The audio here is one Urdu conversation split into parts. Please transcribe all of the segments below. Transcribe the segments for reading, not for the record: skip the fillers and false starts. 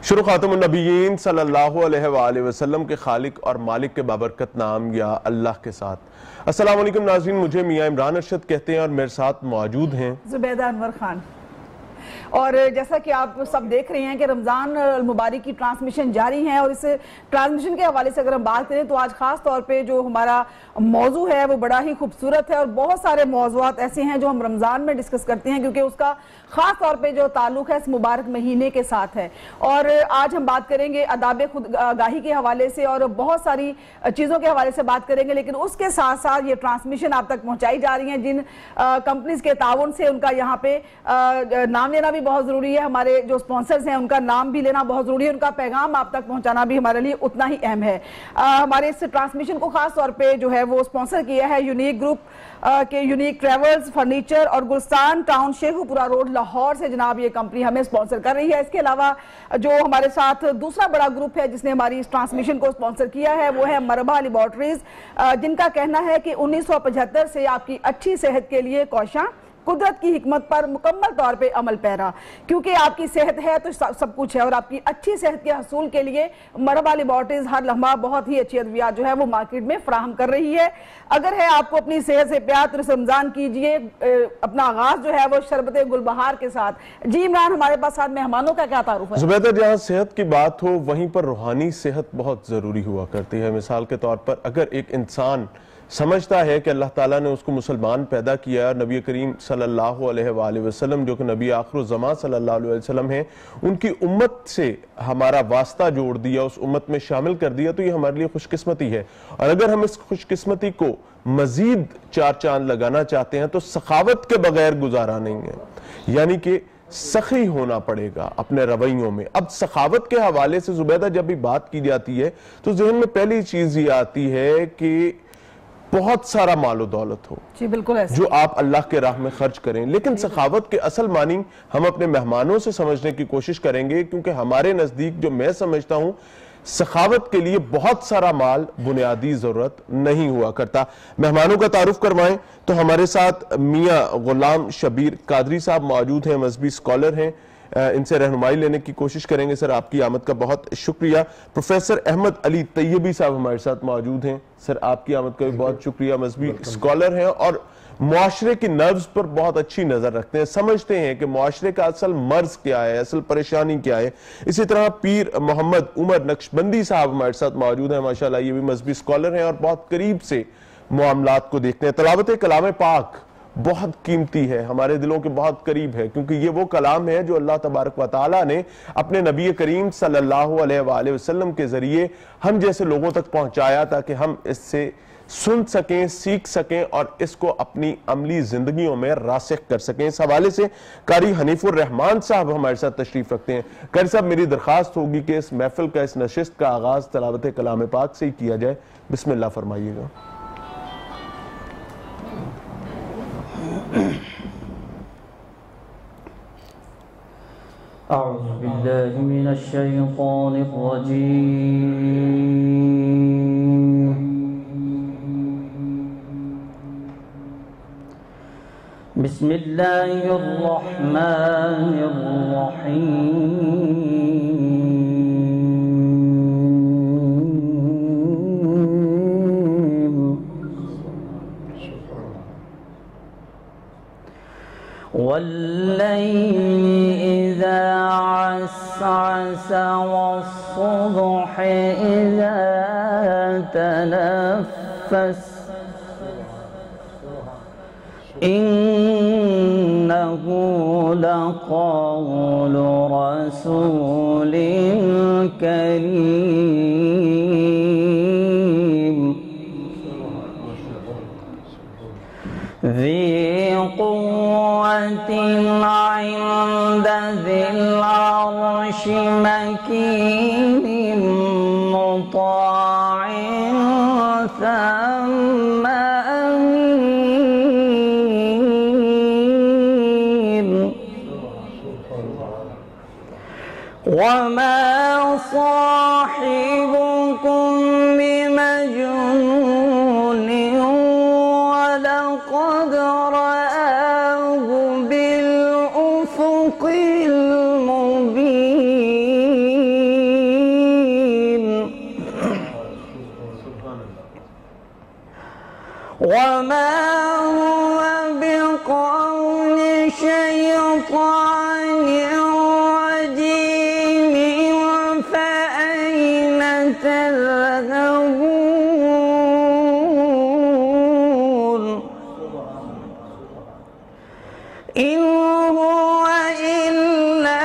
شروع خاتم النبیین صلی اللہ علیہ وآلہ وسلم کے خالق اور مالک کے بابرکت نام یا اللہ کے ساتھ۔ السلام علیکم ناظرین، مجھے میاں عمران ارشد کہتے ہیں اور میرے ساتھ موجود ہیں زبیدہ انور خان۔ اور جیسا کہ آپ سب دیکھ رہے ہیں کہ رمضان المبارک کی ٹرانسمیشن جاری ہیں، اور اس ٹرانسمیشن کے حوالے سے اگر ہم بات کریں تو آج خاص طور پہ جو ہمارا موضوع ہے وہ بڑا ہی خوبصورت ہے، اور بہت سارے موضوعات ایسے ہیں جو ہم رمضان میں ڈسکس کرتے ہیں کیونکہ اس کا خاص طور پہ جو تعلق ہے اس مبارک مہینے کے ساتھ ہے۔ اور آج ہم بات کریں گے آداب خود آگاہی کے حوالے سے اور بہت ساری چیزوں کے حوالے سے بات کریں گے، لیکن اس کے ساتھ ساتھ یہ ٹرانسمیشن آپ تک پہنچائی جا رہی ہیں جن کمپنیز کے تعاون سے، ان کا یہاں پہ نام لینا بھی بہت ضروری ہے، ہمارے جو سپانسرز ہیں ان کا نام بھی لینا بہت ضروری ہے، ان کا پیغام آپ تک پہنچانا بھی ہمارے لیے اتنا ہی اہم ہے۔ ہمارے اس ٹرانسمیشن کو خاص طور پہ جو ہے وہ سپانسر کیا ہے یونیک گروپ کے یونیک ٹریولز فرنیچر اور گلستان ٹاؤن شیخو پورہ روڈ لاہور سے جناب یہ کمپنی ہمیں سپانسر کر رہی ہے۔ اس کے علاوہ جو ہمارے ساتھ دوسرا بڑا گروپ ہے جس نے ہماری اس ٹرانسمیشن کو سپانسر کیا ہے وہ ہے مربہ لیبارٹریز، جن کا کہنا ہے کہ 1975 سے آپ کی اچھی صحت کے لیے کوشاں قدرت کی حکمت پر مکمل طور پہ عمل پیرا، کیونکہ آپ کی صحت ہے تو سب کچھ ہے، اور آپ کی اچھی صحت کے حصول کے لیے مربہ لیبارٹریز ہر لمحہ بہت ہی اچھی ادویات جو ہے وہ مارکیٹ میں فراہم کر رہی ہے۔ اگر ہے آپ کو اپنی صحت سے پیار تو اس رمضان کیجئے اپنا آغاز جو ہے وہ شربت گل بہار کے ساتھ۔ جی عمران، ہمارے پاس ساتھ مہمانوں کا کیا تعارف ہے؟ زبیدہ، جہاں صحت کی بات ہو وہیں پر روحانی صحت بہت ضروری ہوا کرتی ہے۔ مثال کے طور پر اگر ایک انسان سمجھتا ہے کہ اللہ تعالیٰ نے اس کو مسلمان پیدا کیا اور نبی کریم صلی اللہ علیہ وآلہ وسلم جو کہ نبی آخر الزمان صلی اللہ علیہ وسلم ہیں ان کی امت سے ہمارا واسطہ جوڑ دیا، اس امت میں شامل کر دیا، تو یہ ہمارے لیے خوش قسمتی ہے۔ اور اگر ہم اس خوش قسمتی کو مزید چار چاند لگانا چاہتے ہیں تو سخاوت کے بغیر گزارا نہیں ہے، یعنی کہ سخی ہونا پڑے گا اپنے رویوں میں۔ اب سخاوت کے حوالے سے زبیدہ جب بھی بات کی جاتی ہے تو ذہن میں پہلی چیز یہ آتی ہے کہ بہت سارا مال و دولت ہو جی بالکل ایسا، جو آپ اللہ کے راہ میں خرچ کریں، لیکن سخاوت کے اصل معنی ہم اپنے مہمانوں سے سمجھنے کی کوشش کریں گے، کیونکہ ہمارے نزدیک جو میں سمجھتا ہوں سخاوت کے لیے بہت سارا مال بنیادی ضرورت نہیں ہوا کرتا۔ مہمانوں کا تعارف کروائیں تو ہمارے ساتھ میاں غلام شبیر قادری صاحب موجود ہیں، مذہبی سکولر ہیں، ان سے رہنمائی لینے کی کوشش کریں گے۔ سر آپ کی آمد کا بہت شکریہ۔ پروفیسر احمد علی طیبی صاحب ہمارے ساتھ موجود ہیں، سر آپ کی آمد کا بھی بہت شکریہ۔ مذہبی سکولر ہیں اور معاشرے کی نبض پر بہت اچھی نظر رکھتے ہیں، سمجھتے ہیں کہ معاشرے کا اصل مرض کیا ہے، اصل پریشانی کیا ہے۔ اسی طرح پیر محمد عمر نقشبندی صاحب ہمارے ساتھ موجود ہیں، ماشاءاللہ یہ بھی مذہبی سکولر ہیں اور بہت قریب سے معاملات کو دیکھتے ہیں۔ تلاوت کلام پاک بہت قیمتی ہے، ہمارے دلوں کے بہت قریب ہے، کیونکہ یہ وہ کلام ہے جو اللہ تبارک و تعالیٰ نے اپنے نبی کریم صلی اللہ علیہ وآلہ وسلم کے ذریعے ہم جیسے لوگوں تک پہنچایا تاکہ ہم اس سے سن سکیں، سیکھ سکیں اور اس کو اپنی عملی زندگیوں میں راسخ کر سکیں۔ اس حوالے سے قاری حنیف الرحمان صاحب ہمارے ساتھ تشریف رکھتے ہیں۔ قاری صاحب، میری درخواست ہوگی کہ اس محفل کا، اس نشست کا آغاز تلاوت کلام پاک سے ہی کیا جائے۔ بسم اللہ فرمائیے گا۔ اعوذ باللہ من الشیطان الرجیم، بسم اللہ الرحمن الرحیم، واللیل اذا عسعس والصبح اذا تنفس انه لقول رسول کریم ذی قوة عند ذی العرش مکین مطاع ثم امین وما صاحبكم بمجنون ولقد رآه بالأفق المبين الشيطان الرجيم فأين تذهبون إن هو إلا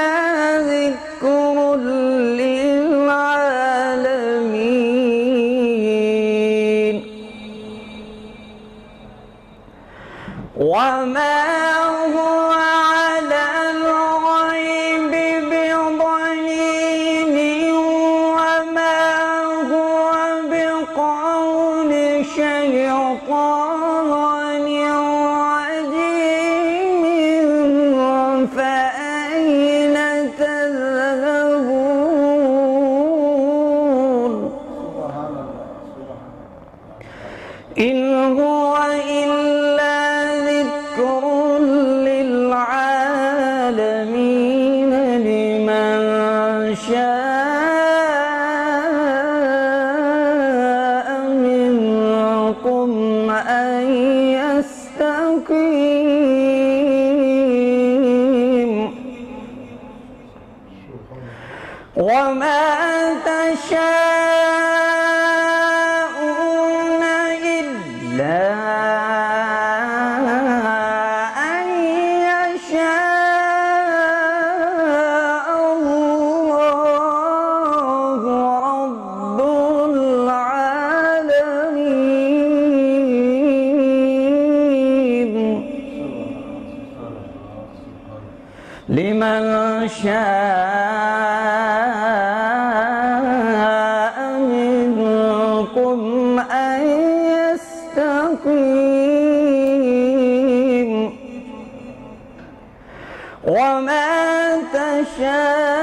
ذكر للعالمين وما هو على الغيب بضنين وما هو بقول شيطان رجيم فأين تذهبون إن هو إلا ذكر للعالمين لمن شاء منكم أن يستقيم وما تشاءون إلا أن يشاء الله رب العالمين لمن شاء منكم أن يستقيم وما تشاءون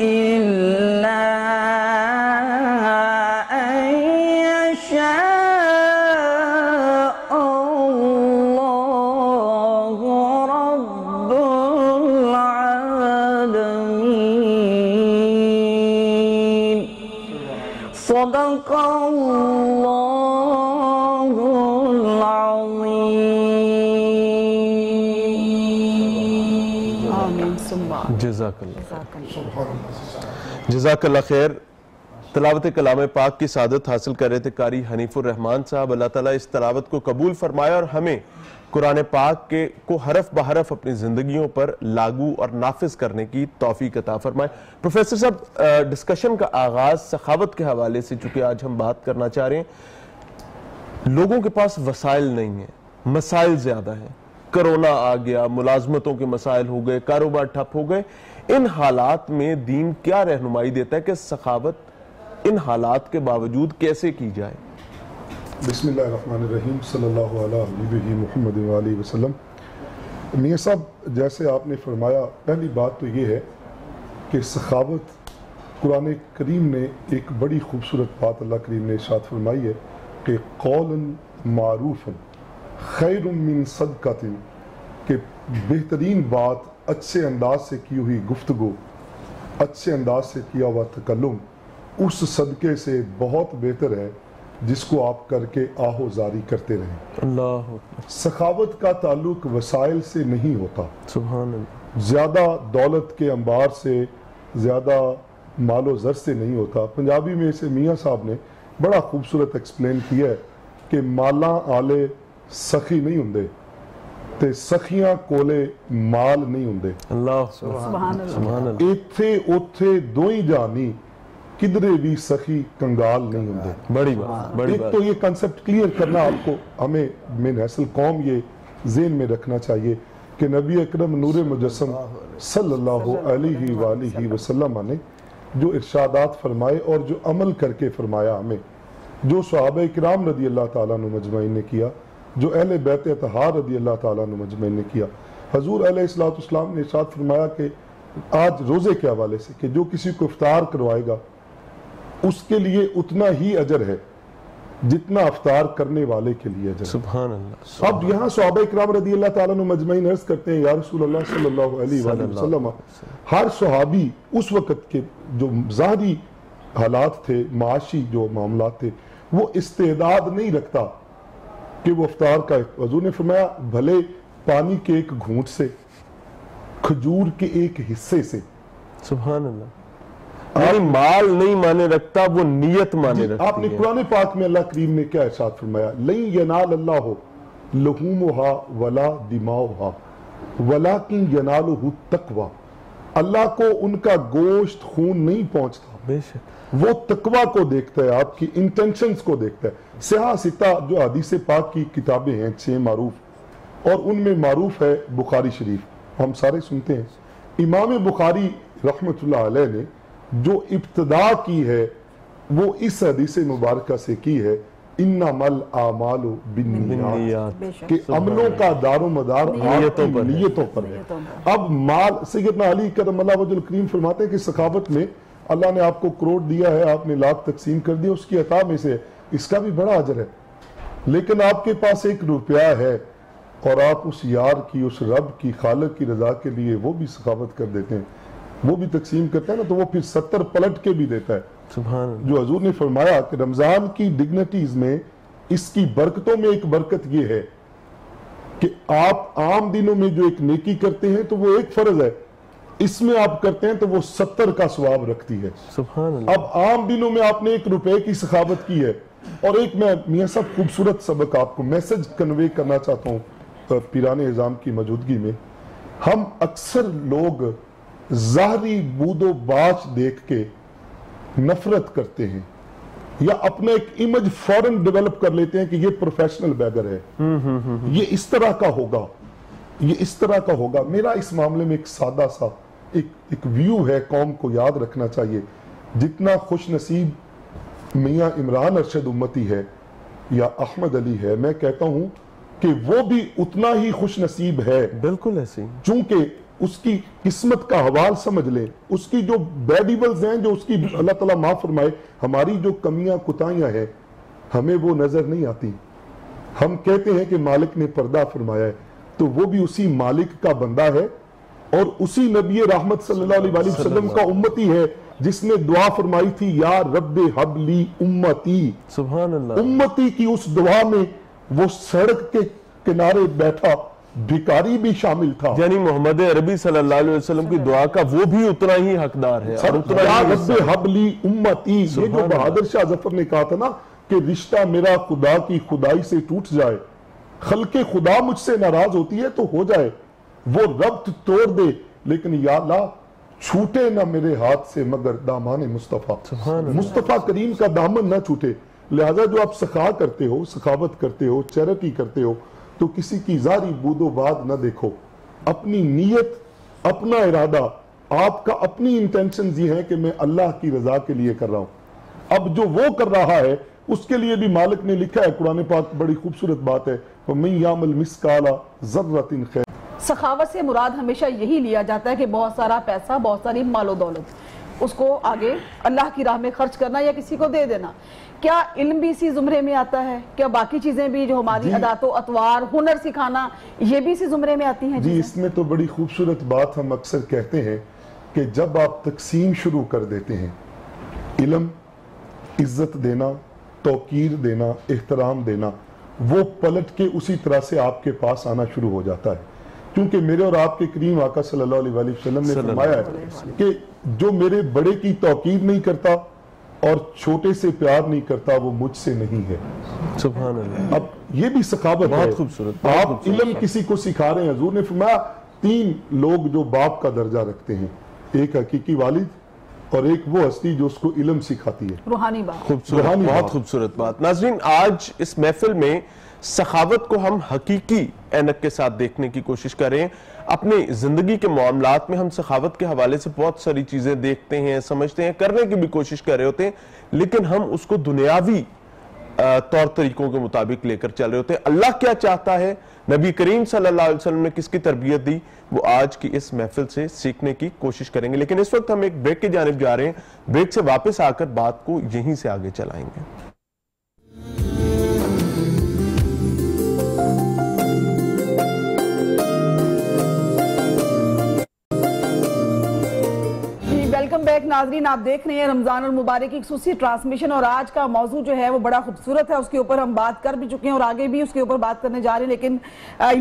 إلا أن يشاء الله رب العالمين صدق الله العظيم آمین ثم آمین۔ جزاک اللہ جزاک اللہ خیر۔ تلاوت کلام پاک کی سعادت حاصل کر رہے تھے قاری حنیف الرحمان صاحب۔ اللہ تعالیٰ اس تلاوت کو قبول فرمائے اور ہمیں قرآن پاک کو حرف بحرف اپنی زندگیوں پر لاگو اور نافذ کرنے کی توفیق عطا فرمائے۔ پروفیسر صاحب، ڈسکشن کا آغاز سخاوت کے حوالے سے چونکہ آج ہم بات کرنا چاہ رہے ہیں، لوگوں کے پاس وسائل نہیں ہیں، مسائل زیادہ ہیں، کرونا آ گیا، ملازمتوں کے مسائل ہو گئے، کاروبار ٹھپ ہو گئے، ان حالات میں دین کیا رہنمائی دیتا ہے کہ سخاوت ان حالات کے باوجود کیسے کی جائے؟ بسم اللہ الرحمن الرحیم صلی اللہ علیہ حبیبہ محمد وآلہ وسلم۔ میاں صاحب، جیسے آپ نے فرمایا، پہلی بات تو یہ ہے کہ سخاوت، قرآن کریم نے ایک بڑی خوبصورت بات اللہ کریم نے ارشاد فرمائی ہے کہ قولا معروفا خیر من صدقۃ، کہ بہترین بات اچھے انداز سے کی ہوئی گفتگو، اچھے انداز سے کیا ہوا تکلم اس صدقے سے بہت بہتر ہے جس کو آپ کر کے آہو زاری کرتے رہیں۔ اللہ سخاوت کا تعلق وسائل سے نہیں ہوتا، سبحان اللہ، زیادہ دولت کے انبار سے، زیادہ مال و زر سے نہیں ہوتا۔ پنجابی میں اسے میاں صاحب نے بڑا خوبصورت ایکسپلین کیا ہے کہ مالاں آلے سخی نہیں ہوندے تے سخیاں کولے مال نہیں ہوندے، اللہ سبحان اللہ۔ سبحان اللہ، ایتھے اوتھے دوئی جانی کدھرے بھی سخی کنگال نہیں ہوندے۔ بڑی بات، بڑی ایک بات۔ تو یہ کنسپٹ کلیئر کرنا آپ کو، ہمیں من حیث قوم یہ ذہن میں رکھنا چاہیے کہ نبی اکرم نور مجسم صلی اللہ علیہ وآلہ وسلم نے جو ارشادات فرمائے اور جو عمل کر کے فرمایا ہمیں، جو صحابہ کرام رضی اللہ تعالیٰ عنہ مجمعین نے کیا، جو اہل بیت اطہار رضی اللہ تعالیٰ عنہ مجمعین نے کیا۔ حضور علیہ السلام نے ارشاد فرمایا کہ آج روزے کے حوالے سے کہ جو کسی کو افطار کروائے گا اس کے لیے اتنا ہی اجر ہے جتنا افطار کرنے والے کے لیے اجر ہے۔ سبحان اللہ۔ اب یہاں صحابہ کرام رضی اللہ تعالیٰ عنہ مجمعین عرض کرتے ہیں یا رسول اللہ صلی اللہ علیہ وآلہ وسلم، ہر صحابی اس وقت کے جو ظاہری حالات تھے، معاشی جو معاملات تھے، وہ استعداد نہیں رکھتا کہ وہ افطار کا حضور نے فرمایا بھلے پانی کے ایک گھونٹ سے، کھجور کے ایک حصے سے. سبحان اللہ. یعنی مال نہیں مانے رکھتا، وہ نیت مانے رکھتی ہے. آپ نے قرآن پاک میں اللہ کریم نے کیا ارشاد فرمایا؟ لن ینال اللہ لحومها ولا دماؤها ولکن ینالہ التقوی. اللہ کو ان کا گوشت خون نہیں پہنچتا، بے شک وہ تقوی کو دیکھتا ہے، آپ کی انٹینشنز کو دیکھتا ہے. سیاہ ستہ جو حدیث پاک کی کتابیں ہیں 6 معروف، اور ان میں معروف ہے بخاری شریف، ہم سارے سنتے ہیں. امام بخاری رحمت اللہ علیہ نے جو ابتدا کی ہے وہ اس حدیث مبارکہ سے کی ہے، انما الاعمال بالنیات، بے شک. کہ عملوں کا دار و مدار آپ کی نیتوں پر ہے. اب مال، سیدنا علی کرم اللہ وجہ الکریم فرماتے ہیں کہ سخاوت میں اللہ نے آپ کو کروڑ دیا ہے، آپ نے لاکھ تقسیم کر دیا، اس کی عطا میں سے اس کا بھی بڑا اجر ہے. لیکن آپ کے پاس 1 روپیہ ہے اور آپ اس یار کی، اس رب کی، خالق کی رضا کے لیے وہ بھی سخاوت کر دیتے ہیں، وہ بھی تقسیم کرتے ہیں نا، تو وہ پھر 70 پلٹ کے بھی دیتا ہے. سبحان اللہ. جو حضور نے فرمایا کہ رمضان کی ڈگنیٹیز میں، اس کی برکتوں میں ایک برکت یہ ہے کہ آپ عام دنوں میں جو ایک نیکی کرتے ہیں تو وہ ایک فرض ہے، اس میں آپ کرتے ہیں تو وہ 70 کا ثواب رکھتی ہے. سبحان اللہ. اب عام دنوں میں آپ نے 1 روپے کی سخاوت کی ہے. اور ایک میں میاں صاحب خوبصورت سبق آپ کو میسج کنوے کرنا چاہتا ہوں پیران اعظام کی موجودگی میں. ہم اکثر لوگ ظاہری بود و باش دیکھ کے نفرت کرتے ہیں، یا اپنا ایک امیج فوراً ڈیولپ کر لیتے ہیں کہ یہ پروفیشنل بیگر ہے، یہ اس طرح کا ہوگا، یہ اس طرح کا ہوگا. میرا اس معاملے میں ایک سادہ سا ایک ویو ہے، قوم کو یاد رکھنا چاہیے. جتنا خوش نصیب میاں عمران ارشد امتی ہے یا احمد علی ہے، میں کہتا ہوں کہ وہ بھی اتنا ہی خوش نصیب ہے. بالکل ایسے ہی. چونکہ اس کی قسمت کا حوال سمجھ لیں، اس کی جو بیڈیولز ہیں، جو اس کی اللہ تعالیٰ معاف فرمائے، ہماری جو کمیاں کتائیاں ہیں ہمیں وہ نظر نہیں آتی. ہم کہتے ہیں کہ مالک نے پردہ فرمایا ہے، تو وہ بھی اسی مالک کا بندہ ہے اور اسی نبی رحمت صلی اللہ علیہ وسلم کا امتی ہے جس نے دعا فرمائی تھی یا رب حب لی امتی. سبحان اللہ. امتی کی اس دعا میں وہ سڑک کے کنارے بیٹھا بھکاری بھی شامل تھا. یعنی محمد عربی صلی اللہ علیہ وسلم کی دعا کا وہ بھی اتنا ہی حقدار ہے اور اتنا یا ہی رب حب لی امتی. یہ جو بہادر شاہ ظفر نے کہا تھا نا کہ رشتہ میرا خدا کی خدائی سے ٹوٹ جائے، خلق خدا مجھ سے ناراض ہوتی ہے تو ہو جائے، وہ ربط توڑ دے، لیکن یا اللہ چھوٹے نہ میرے ہاتھ سے مگر دامان مصطفیٰ. مصطفیٰ کریم کا دامن نہ چھوٹے. لہذا جو آپ سخا کرتے ہو، سخاوت کرتے ہو، چیریٹی کرتے ہو، تو کسی کی ظاہری بود و باد نہ دیکھو. اپنی نیت، اپنا ارادہ، آپ کا اپنی انٹینشنز یہ ہیں کہ میں اللہ کی رضا کے لیے کر رہا ہوں. اب جو وہ کر رہا ہے اس کے لیے بھی مالک نے لکھا ہے، قرآن پاک بڑی خوبصورت بات ہے، وَمَن يَعْمَلْ مِثْقَالَ ذَرَّةٍ خَيْرًا. سخاوت سے مراد ہمیشہ یہی لیا جاتا ہے کہ بہت سارا پیسہ، بہت ساری مال و دولت، اس کو آگے اللہ کی راہ میں خرچ کرنا یا کسی کو دے دینا. کیا علم بھی اسی زمرے میں آتا ہے؟ کیا باقی چیزیں بھی جو ہماری عادات و اطوار، ہنر سکھانا، یہ بھی اسی زمرے میں آتی ہیں؟ جی اس میں تو بڑی خوبصورت بات ہم اکثر کہتے ہیں کہ جب آپ تقسیم شروع کر دیتے ہیں، علم، عزت دینا، توقیر دینا، احترام دینا، وہ پلٹ کے اسی طرح سے آپ کے پاس آنا شروع ہو جاتا ہے. کیونکہ میرے اور آپ کے کریم آقا صلی اللہ علیہ وسلم نے فرمایا ہے کہ جو میرے بڑے کی توقیر نہیں کرتا اور چھوٹے سے پیار نہیں کرتا وہ مجھ سے نہیں ہے. سبحان اللہ. اب یہ بھی سخاوت ہے. بہت خوبصورت. آپ علم کسی کو سکھا رہے ہیں. حضور نے فرمایا 3 لوگ جو باپ کا درجہ رکھتے ہیں، ایک حقیقی والد اور ایک وہ ہستی جو اس کو علم سکھاتی ہے. روحانی بات. خوبصورت، بہت خوبصورت بات. ناظرین آج اس محفل میں سخاوت کو ہم حقیقی اینک کے ساتھ دیکھنے کی کوشش کر رہے ہیں. اپنی زندگی کے معاملات میں ہم سخاوت کے حوالے سے بہت ساری چیزیں دیکھتے ہیں، سمجھتے ہیں، کرنے کی بھی کوشش کر رہے ہوتے ہیں، لیکن ہم اس کو دنیاوی طور طریقوں کے مطابق لے کر چل رہے ہوتے ہیں. اللہ کیا چاہتا ہے، نبی کریم صلی اللہ علیہ وسلم نے کس کی تربیت دی، وہ آج کی اس محفل سے سیکھنے کی کوشش کریں گے. لیکن اس وقت ہم ایک بریک کی جانب جا رہے ہیں. بریک سے واپس آ کر بات کو یہیں سے آگے چلائیں گے. ناظرین آپ دیکھ رہے ہیں رمضان المبارک کی خصوصی ٹرانسمیشن، اور آج کا موضوع جو ہے وہ بڑا خوبصورت ہے، اس کے اوپر ہم بات کر بھی چکے ہیں اور آگے بھی اس کے اوپر بات کرنے جا رہے ہیں، لیکن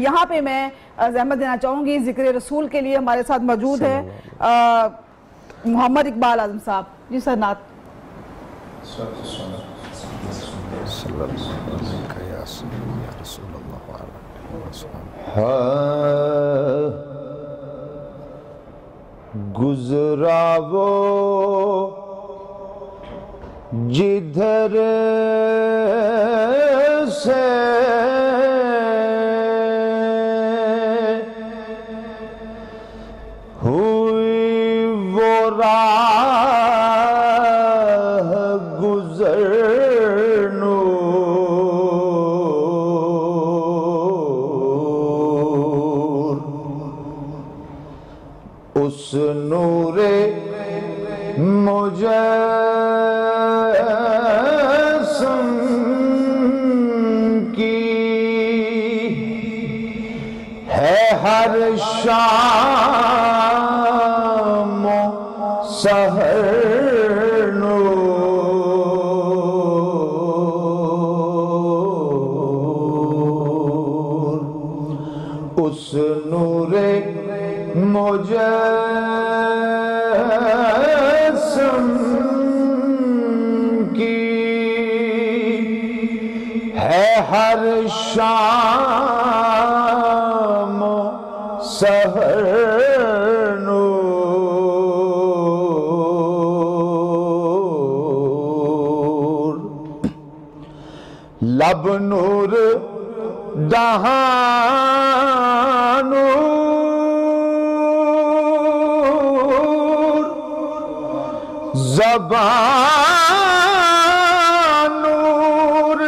یہاں پہ میں زحمت دینا چاہوں گی ذکر رسول کے لیے ہمارے ساتھ موجود ہے محمد اقبال اعظم صاحب. جی سر نعت. گزرا وہ جدھر سے ہوئی وہ راہ گزر نور، اس نور مجسم کی ہے ہر شام و سحر نور، اس نور مجسم کی ہے ہر شام و سحر نور، لب نور دہان زبان نور،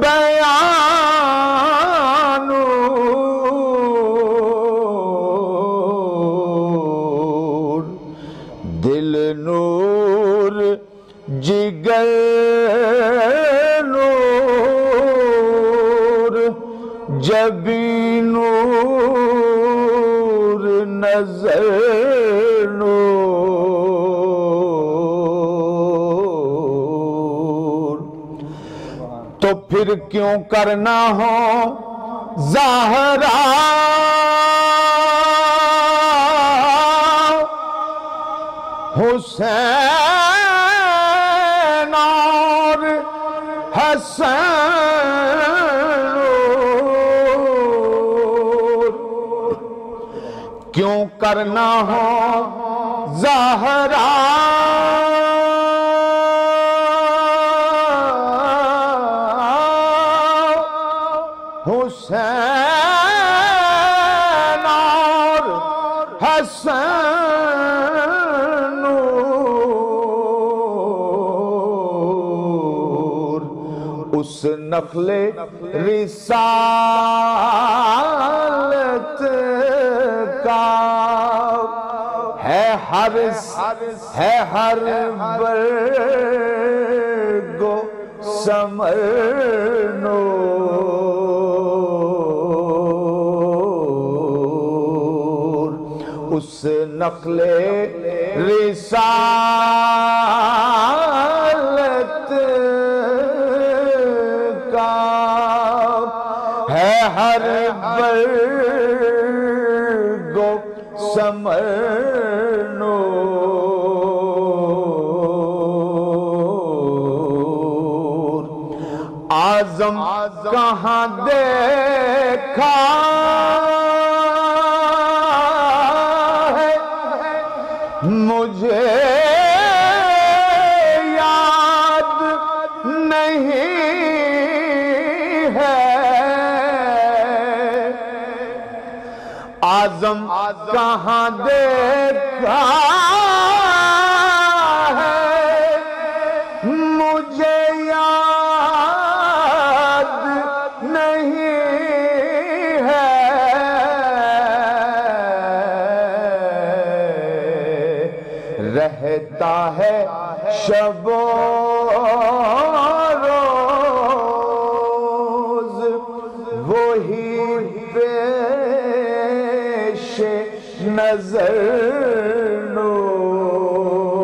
بیان نور، دل نور، جگر نور، جبین نور، نظر نور، تو پھر کیوں کرنا ہو ظاہرا حسین اور حسن، کیوں کرنا ہو ظاہرا حسین اور حسن نور، اس نخل رسالت کا ہے ہر برگ و ثمر نور، اس نخل رسالت کا ہے ہر برگ و ثمر نور، اعظم کہاں دیکھا ہے مجھے یاد نہیں ہے، اعظم کہاں دیکھا ہے مجھے یاد نہیں ہے، رہتا ہے شب و روز وہی پیش نظر نور،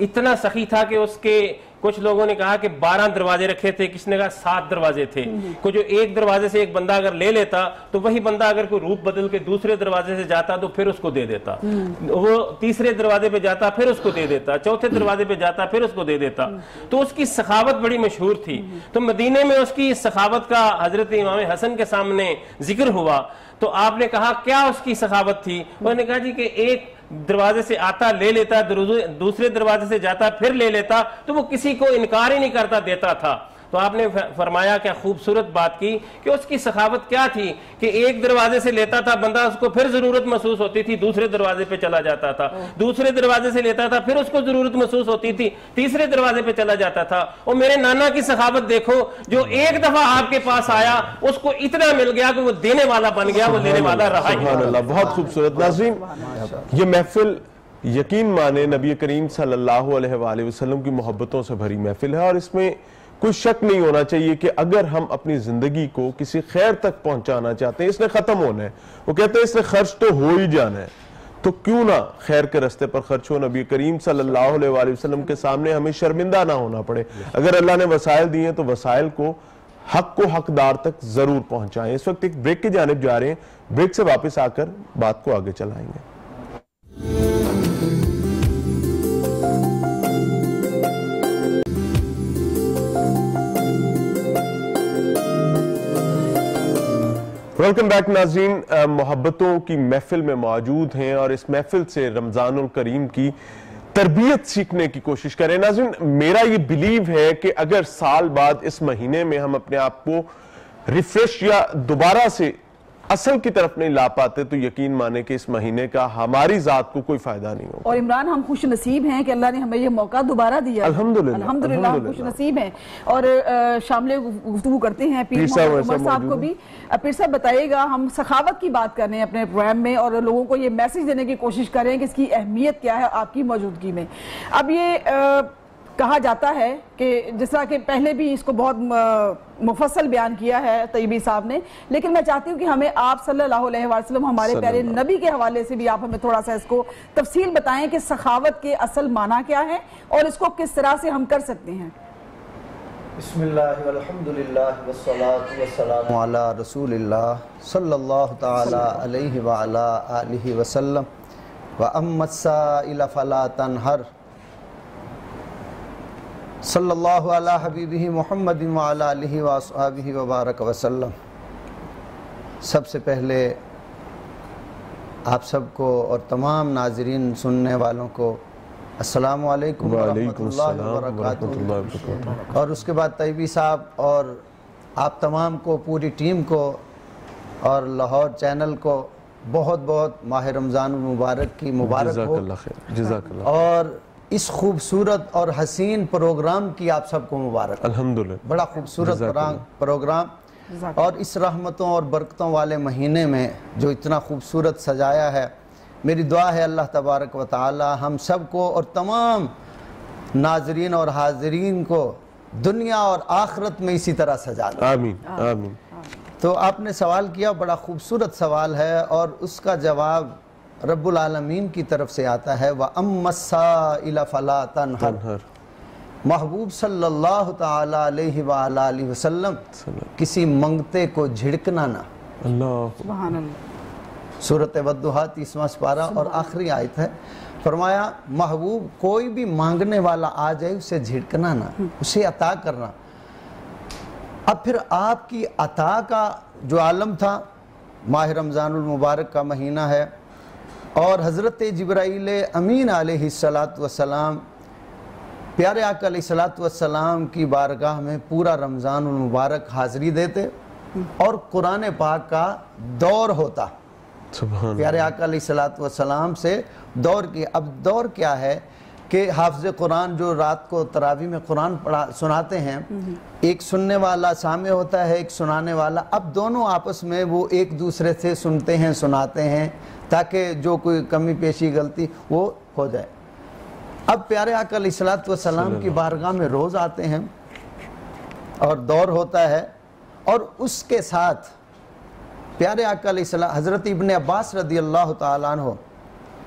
اتنا سخی تھا کہ اس کے کچھ لوگوں نے کہا کہ 12 دروازے رکھے تھے، کس نے کہا 7 دروازے تھے، کو جو ایک دروازے سے ایک بندہ اگر لے لیتا تو وہی بندہ اگر کوئی روپ بدل کے دوسرے دروازے سے جاتا تو پھر اس کو دے دیتا، وہ تیسرے دروازے پہ جاتا پھر اس کو دے دیتا، چوتھے دروازے پہ جاتا پھر اس کو دے دیتا. تو اس کی سخاوت بڑی مشہور تھی. تو مدینے میں اس کی سخاوت کا حضرت امام حسن کے سامنے ذکر ہوا تو آپ نے کہا کیا اس کی سخاوت تھی؟ انہوں نے کہا جی کہ ایک دروازے سے آتا لے لیتا، دوسرے دروازے سے جاتا پھر لے لیتا، تو وہ کسی کو انکار ہی نہیں کرتا، دیتا تھا. تو آپ نے فرمایا کیا خوبصورت بات کی کہ اس کی سخاوت کیا تھی کہ ایک دروازے سے لیتا تھا بندہ، اس کو پھر ضرورت محسوس ہوتی تھی دوسرے دروازے پہ چلا جاتا تھا، دوسرے دروازے سے لیتا تھا پھر اس کو ضرورت محسوس ہوتی تھی تیسرے دروازے پہ چلا جاتا تھا. اور میرے نانا کی سخاوت دیکھو، جو ایک دفعہ آپ کے پاس آیا اس کو اتنا مل گیا کہ وہ دینے والا بن گیا، وہ لینے والا رہا ہی. سبحان اللہ، بہت خوبصورت. ناظرین، یہ محفل یقین مانے نبی کریم صلی اللہ علیہ وآلہ وسلم کی محبتوں سے بھری محفل ہے، اور اس میں کوئی شک نہیں ہونا چاہیے کہ اگر ہم اپنی زندگی کو کسی خیر تک پہنچانا چاہتے ہیں، اس نے ختم ہونا ہے. وہ کہتے ہیں اس نے خرچ تو ہو ہی جانا ہے، تو کیوں نہ خیر کے رستے پر خرچ ہو. نبی کریم صلی اللہ علیہ وآلہ وسلم کے سامنے ہمیں شرمندہ نہ ہونا پڑے. اگر اللہ نے وسائل دیے تو وسائل کو حق کو حقدار تک ضرور پہنچائیں. اس وقت ایک بریک کی جانب جا رہے ہیں، بریک سے واپس آ کر بات کو آگے چلائیں گے. ویلکم بیک ناظرین، محبتوں کی محفل میں موجود ہیں اور اس محفل سے رمضان الکریم کی تربیت سیکھنے کی کوشش کریں. ناظرین، میرا یہ بلیو ہے کہ اگر سال بعد اس مہینے میں ہم اپنے آپ کو ریفریش یا دوبارہ سے اصل کی طرف نہیں لا پاتے تو یقین مانے کہ اس مہینے کا ہماری ذات کو کوئی فائدہ نہیں ہوگا. اور عمران، ہم خوش نصیب ہیں کہ اللہ نے ہمیں یہ موقع دوبارہ دیا. الحمدللہ ہم خوش نصیب ہیں. اور شامل گفتگو کرتے ہیں پیر عمر صاحب کو بھی. پیر صاحب بتائیے گا، ہم سخاوت کی بات کر رہے ہیں اپنے پروگرام میں اور لوگوں کو یہ میسج دینے کی کوشش کر رہے ہیں کہ اس کی اہمیت کیا ہے آپ کی موجودگی میں. اب یہ کہا جاتا ہے کہ جس طرح کہ پہلے بھی اس کو بہت مفصل بیان کیا ہے طیبی صاحب نے، لیکن میں چاہتی ہوں کہ ہمیں آپ صلی اللہ علیہ وسلم ہمارے پیارے نبی کے حوالے سے بھی آپ ہمیں تھوڑا سا اس کو تفصیل بتائیں کہ سخاوت کے اصل معنی کیا ہے اور اس کو کس طرح سے ہم کر سکتے ہیں. بسم اللہ والحمدللہ والصلاة والسلام علی رسول اللہ صلی اللہ تعالی علیہ وعلا آلہ وسلم. وَأَمَّا السَّائِلَ فَلَا تَنْهَرْ صلی اللہ علی حبیبہ محمد وعلا آلہ وصحبہ وبارک وسلم. سب سے پہلے آپ سب کو اور تمام ناظرین سننے والوں کو السلام علیکم ورحمۃ اللہ وبرکاتہ. اور اس کے بعد طیبی صاحب اور آپ تمام کو، پوری ٹیم کو اور لاہور چینل کو بہت بہت ماہ رمضان المبارک کی مبارک ہو. جزاک اللہ. اور اس خوبصورت اور حسین پروگرام کی آپ سب کو مبارک. الحمدللہ، بڑا خوبصورت پروگرام اور اس رحمتوں اور برکتوں والے مہینے میں جو اتنا خوبصورت سجایا ہے. میری دعا ہے اللہ تبارک و تعالی ہم سب کو اور تمام ناظرین اور حاضرین کو دنیا اور آخرت میں اسی طرح سجا دے. آمین آمین. تو آپ نے سوال کیا، بڑا خوبصورت سوال ہے اور اس کا جواب رب العالمین کی طرف سے آتا ہے. وَأَمَّا السَّائِلَ فَلَا تَنْهَرْ. محبوب صلی اللہ تعالی علیہ وآلہ وسلم کسی منگتے کو جھڑکنا نہ. اللہ سبحان اللہ. سورۃ والضحیٰ 30واں سپارہ اور آخری آیت ہے. فرمایا محبوب کوئی بھی مانگنے والا آ جائے اسے جھڑکنا نہ، اسے عطا کرنا. اب پھر آپ کی عطا کا جو عالم تھا، ماہ رمضان المبارک کا مہینہ ہے اور حضرت جبرائیل امین علیہ السلام پیارے آقا علیہ السلام کی بارگاہ میں پورا رمضان المبارک حاضری دیتے اور قرآن پاک کا دور ہوتا. پیارے آقا علیہ السلام سے دور کی. اب دور کیا ہے کہ حافظ قرآن جو رات کو تراویح میں قرآن سناتے ہیں، ایک سننے والا سامع ہوتا ہے، ایک سنانے والا. اب دونوں آپس میں وہ ایک دوسرے سے سنتے ہیں، سناتے ہیں تاکہ جو کوئی کمی پیشی غلطی وہ ہو جائے. اب پیارے آقا علیہ السلام کی بارگاہ میں روز آتے ہیں اور دور ہوتا ہے اور اس کے ساتھ پیارے آقا علیہ السلام حضرت ابن عباس رضی اللہ تعالیٰ عنہ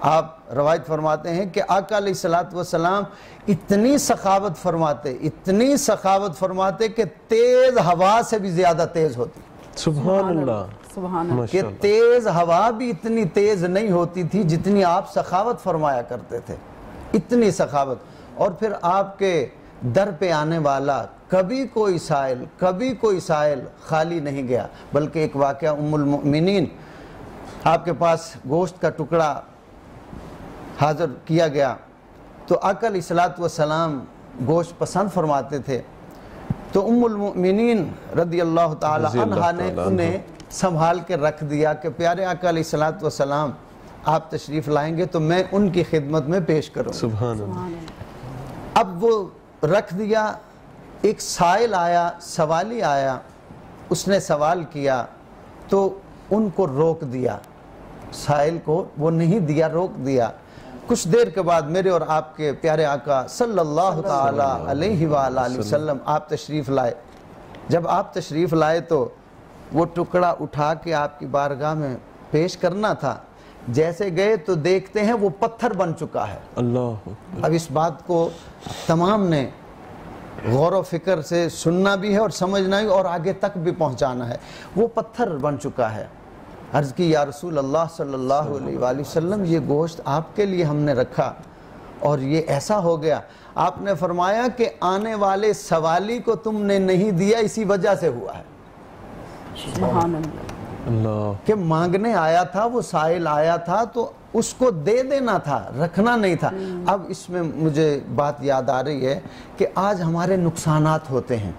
آپ روایت فرماتے ہیں کہ آقا علیہ الصلوۃ والسلام اتنی سخاوت فرماتے کہ تیز ہوا سے بھی زیادہ تیز ہوتی. سبحان اللہ. سبحان اللہ. کہ تیز ہوا بھی اتنی تیز نہیں ہوتی تھی جتنی آپ سخاوت فرمایا کرتے تھے, اتنی سخاوت. اور پھر آپ کے در پہ آنے والا کبھی کوئی سائل خالی نہیں گیا, بلکہ ایک واقعہ ام المؤمنین, آپ کے پاس گوشت کا ٹکڑا حاضر کیا گیا تو آقا علیہ الصلوۃ والسلام گوشت پسند فرماتے تھے, تو ام المؤمنین رضی اللہ تعالی عنہا نے انہیں سنبھال کے رکھ دیا کہ پیارے آقا علیہ الصلوۃ والسلام آپ تشریف لائیں گے تو میں ان کی خدمت میں پیش کروں. سبحان اللہ. اب وہ رکھ دیا, ایک سائل آیا, سوالی آیا, اس نے سوال کیا تو ان کو روک دیا, سائل کو وہ نہیں دیا, روک دیا. کچھ دیر کے بعد میرے اور آپ کے پیارے آقا صلی اللہ تعالی علیہ وآلہ وسلم آپ تشریف لائے. جب آپ تشریف لائے تو وہ ٹکڑا اٹھا کے آپ کی بارگاہ میں پیش کرنا تھا, جیسے گئے تو دیکھتے ہیں وہ پتھر بن چکا ہے. اللہ. اب اس بات کو تمام نے غور و فکر سے سننا بھی ہے اور سمجھنا بھی اور آگے تک بھی پہنچانا ہے. وہ پتھر بن چکا ہے. عرض کی یا رسول اللہ صلی اللہ علیہ وآلہ وسلم یہ گوشت آپ کے لیے ہم نے رکھا اور یہ ایسا ہو گیا. آپ نے فرمایا کہ آنے والے سوالی کو تم نے نہیں دیا, اسی وجہ سے ہوا ہے. سبحان اللہ. اللہ. کہ مانگنے آیا تھا, وہ سائل آیا تھا تو اس کو دے دینا تھا, رکھنا نہیں تھا. اب اس میں مجھے بات یاد آ رہی ہے کہ آج ہمارے نقصانات ہوتے ہیں,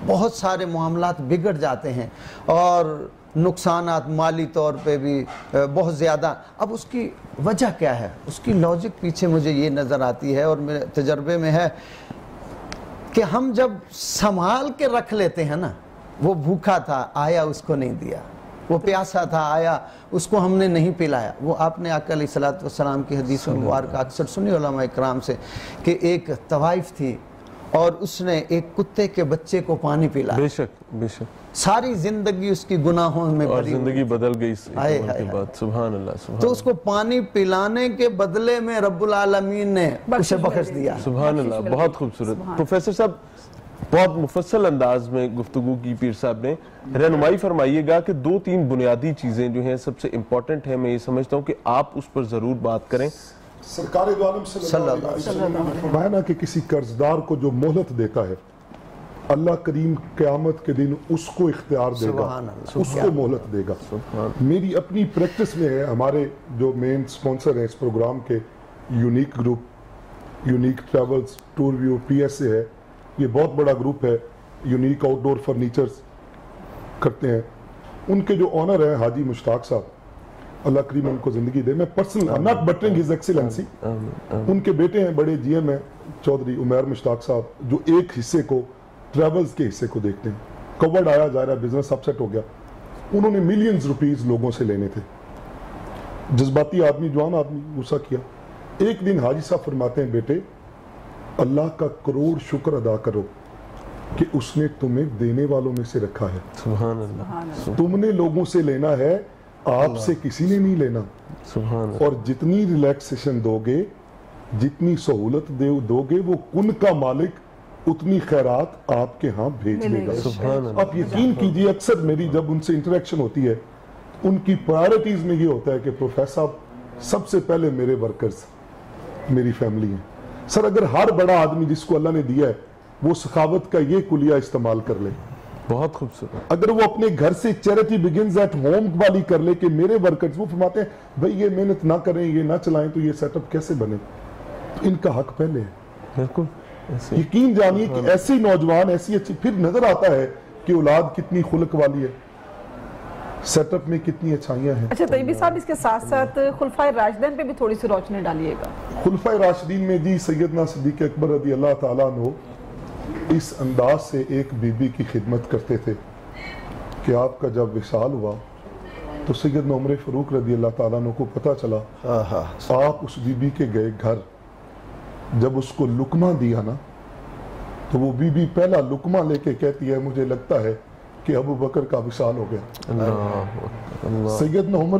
بہت سارے معاملات بگڑ جاتے ہیں اور نقصانات مالی طور پہ بھی بہت زیادہ. اب اس کی وجہ کیا ہے, اس کی لاجک پیچھے مجھے یہ نظر آتی ہے اور میرے تجربے میں ہے کہ ہم جب سنبھال کے رکھ لیتے ہیں نا, وہ بھوکا تھا آیا اس کو نہیں دیا, وہ پیاسا تھا آیا اس کو ہم نے نہیں پلایا. وہ آپ نے آقا علیہ الصلوۃ والسلام کی حدیث مبارکہ اکثر سنی علماء اکرام سے کہ ایک طوائف تھی اور اس نے ایک کتے کے بچے کو پانی پلایا. بے شک بے شک. ساری زندگی اس کی گناہوں میں اور بھری زندگی بدل گئی اس آئے کے بعد. سبحان اللہ. سبحان تو اس کو پانی پلانے کے بدلے میں رب العالمین نے اسے بخش دیا. سبحان اللہ. بہت خوبصورت. پروفیسر صاحب بہت مفصل انداز میں گفتگو کی پیر صاحب نے. رہنمائی فرمائیے گا کہ 2-3 بنیادی چیزیں جو ہیں سب سے امپورٹنٹ ہیں, میں یہ سمجھتا ہوں کہ آپ اس پر ضرور بات کریں. سرکار دو عالم صلی اللہ علیہ وسلم نے فرمایا نا کہ کسی قرضدار کو جو مہلت دیتا ہے اللہ کریم قیامت کے دن اس کو اختیار دے گا, اس کو مہلت دے گا. میری اپنی پریکٹس میں ہے, ہمارے جو مین سپانسر ہیں اس پروگرام کے, unique group, unique travels, tour view, P S A ہے, یہ بہت بڑا گروپ ہے, یونیک آؤٹ ڈور فرنیچرز کرتے ہیں. ان کے جو آنر ہیں حاجی مشتاق صاحب, اللہ کریم ان کو زندگی دے. میں پرسنل ناٹ بٹرنگ ہز ایکسیلنسی, ان کے بیٹے ہیں بڑے جی ایم ہیں چودھری عمیر مشتاق صاحب, جو ایک حصے کو ٹریولز کے حصے کو دیکھتے ہیں. کووڈ آیا, جا رہا بزنس اپ سیٹ ہو گیا, انہوں نے ملینز روپیز لوگوں سے لینے تھے. جذباتی آدمی, جوان آدمی, غصہ کیا. ایک دن حاجی صاحب فرماتے ہیں بیٹے اللہ کا کروڑ شکر ادا کرو کہ اس نے تمہیں دینے والوں میں سے رکھا ہے. سبحان اللہ. تم نے لوگوں سے لینا ہے, آپ سے کسی نے نہیں لینا. سبحان اللہ. اور جتنی ریلیکسیشن دو گے, جتنی سہولت دو گے, وہ کن کا مالک اتنی خیرات آپ کے ہاں بھیج دے گا. سبحان اللہ. آپ یقین کیجئے اکثر میری جب ان سے انٹریکشن ہوتی ہے, ان کی پرائرٹیز میں یہ ہوتا ہے کہ پروفیسر صاحب سب سے پہلے میرے ورکرز میری فیملی ہیں. سر اگر ہر بڑا آدمی جس کو اللہ نے دیا ہے وہ سخاوت کا یہ کلیہ استعمال کر لے, بہت خوبصورت. اگر وہ اپنے گھر سے چیریٹی بگنز ایٹ ہوم والی کر لے کہ میرے ورکرز, وہ فرماتے ہیں بھئی یہ محنت نہ کریں, یہ نہ چلائیں تو یہ سیٹ اپ کیسے بنے. ان کا حق پہلے ہے. بالکل. یقین جانیے کہ ایسی نوجوان, ایسی اچھی, پھر نظر آتا ہے کہ اولاد کتنی خلق والی ہے, سیٹ اپ میں کتنی اچھائیاں ہیں. اچھا طیبی صاحب, اس کے ساتھ ساتھ خلفائے راشدین پہ بھی تھوڑی سی روشنی ڈالیے گا. خلفائے راشدین میں جی سیدنا صدیق اکبر رضی اللہ تعالیٰ عنہ اس انداز سے ایک بی بی کی خدمت کرتے تھے کہ آپ کا جب وصال ہوا تو سیدنا عمر فاروق رضی اللہ تعالیٰ عنہ کو پتہ چلا. آپ اس بی بی کے گئے گھر, جب اس کو لقمہ دیا نا تو وہ بی بی پہلا لقمہ لے کے کہتی ہے مجھے لگتا ہے کہ ابو بکر کا وصال ہو گیا. اللہ. سیدنا عمر